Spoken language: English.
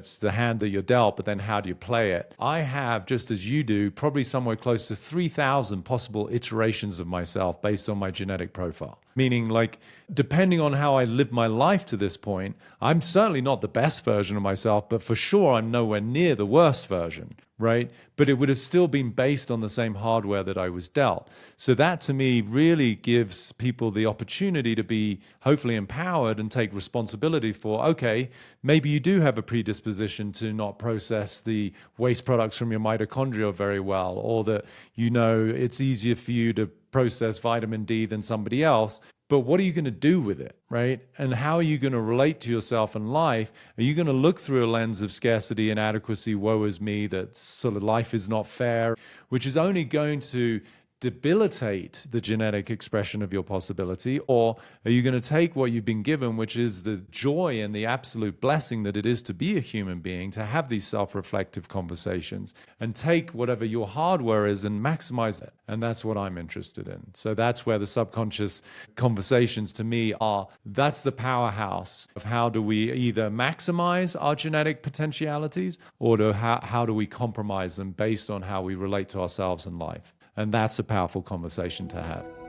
it's the hand that you're dealt, but then how do you play it? I have, just as you do, probably somewhere close to 3,000 possible iterations of myself based on my genetic profile. Meaning, like, depending on how I lived my life to this point, I'm certainly not the best version of myself, but for sure I'm nowhere near the worst version, right? But it would have still been based on the same hardware that I was dealt. So that to me really gives people the opportunity to be hopefully empowered and take responsibility for, okay, maybe you do have a predisposition to not process the waste products from your mitochondria very well, or that, it's easier for you to process vitamin D than somebody else. But what are you going to do with it, right? And how are you going to relate to yourself in life? Are you going to look through a lens of scarcity, inadequacy, woe is me, that sort of life is not fair, which is only going to debilitate the genetic expression of your possibility? Or are you going to take what you've been given, which is the joy and the absolute blessing that it is to be a human being, to have these self-reflective conversations, and take whatever your hardware is and maximize it? And that's what I'm interested in. So that's where the subconscious conversations to me are, that's the powerhouse of how do we either maximize our genetic potentialities, or how do we compromise them based on how we relate to ourselves in life? And that's a powerful conversation to have.